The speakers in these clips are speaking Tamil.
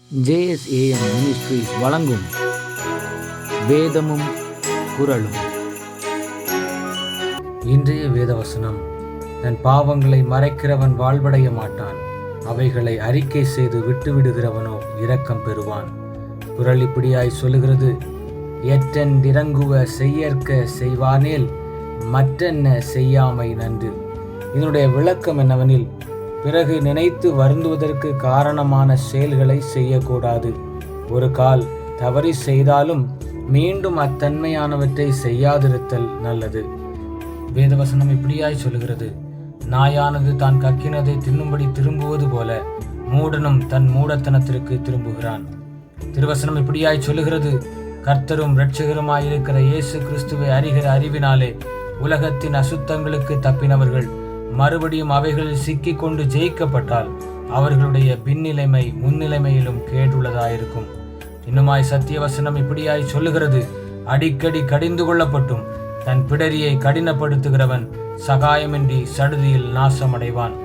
JSAM மினிஸ்ட்ரீஸ் வழங்கும் வேதமும் குறளும். இன்றைய வேதவசனம், தன் பாவங்களை மறைக்கிறவன் வாழ்வடைய மாட்டான், அவைகளை அறிக்கை செய்து விட்டுவிடுகிறவனோ இரக்கம் பெறுவான். குறள் இப்படியாய் சொல்லுகிறது, எற்றென்றிரங்குவ செய்யற்க செய்வானேல் மற்றென்ன செய்யாமை நன்று. இதனுடைய விளக்கம் என்னவெனில், பிறகு நினைத்து வருந்துவதற்கு காரணமான செயல்களை செய்யக்கூடாது. ஒரு கால் தவறி செய்தாலும் மீண்டும் அத்தன்மையானவற்றை செய்யாதிருத்தல் நல்லது. வேதவசனம் இப்படியாய் சொல்கிறது, நாயானது தான் கக்கினதை தின்னும்படி திரும்புவது போல மூடனும் தன் மூடத்தனத்திற்கு திரும்புகிறான். திருவசனம் இப்படியாய் சொல்லுகிறது, கர்த்தரும் இரட்சகருமாயிருக்கிற இயேசு கிறிஸ்துவை அறிகிற அறிவினாலே உலகத்தின் அசுத்தங்களுக்கு தப்பினவர்கள் மறுபடியும் அவைகளில் சிக்கிக் கொண்டு ஜெயிக்கப்பட்டால் அவர்களுடைய பின்னிலைமை முன்னிலைமையிலும் கேடுள்ளதாயிருக்கும். இன்னுமாய் சத்தியவசனம் இப்படியாய் சொல்லுகிறது, அடிக்கடி கடிந்து கொள்ளப்பட்டும் தன் பிடரியை கடினப்படுத்துகிறவன் சகாயமின்றி சடுதியில் நாசமடைவான்.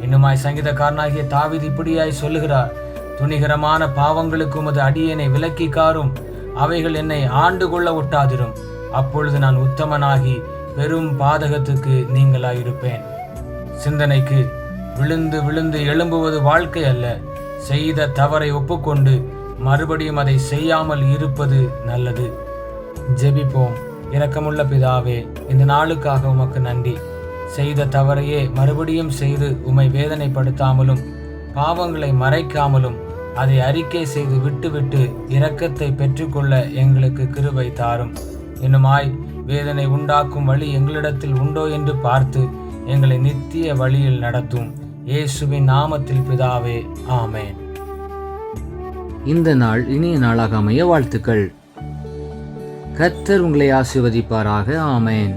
இன்னுமாய் சங்கீதக்காரனாகிய தாவீது இப்படியாய் சொல்லுகிறார், துணிகரமான பாவங்களுக்கு உமது அடியேனை விலக்கி காரும், அவைகள் என்னை ஆண்டு கொள்ள ஒட்டாதிரும், அப்பொழுது நான் உத்தமனாகி பெரும் பாதகத்துக்கு நீங்களாயிருப்பேன். சிந்தனைக்கு, விழுந்து விழுந்து எழும்புவது வாழ்க்கை அல்ல, செய்த தவறை ஒப்புக்கொண்டு மறுபடியும் அதை செய்யாமல் இருப்பது நல்லது. ஜெபிப்போம். இரக்கமுள்ள பிதாவே, இந்த நாளுக்காக உமக்கு நன்றி. செய்த தவறையே மறுபடியும் செய்து உம்மை வேதனைப்படுத்தாமலும் பாவங்களை மறைக்காமலும் அதை அறிக்கை செய்து விட்டுவிட்டு இரக்கத்தை பெற்றுக்கொள்ள எங்களுக்கு கிருபை தாரும். இன்னுமாய் வேதனை உண்டாக்கும் வழி எங்களிடத்தில் உண்டோ என்று பார்த்து எங்களை நித்திய வழியில் நடத்தும். இயேசுவின் நாமத்தில் பிதாவே, ஆமேன். இந்த நாள் இனிய நாளாக அமைய வாழ்த்துக்கள். கர்த்தர் உங்களை ஆசீர்வதிப்பாராக. ஆமேன்.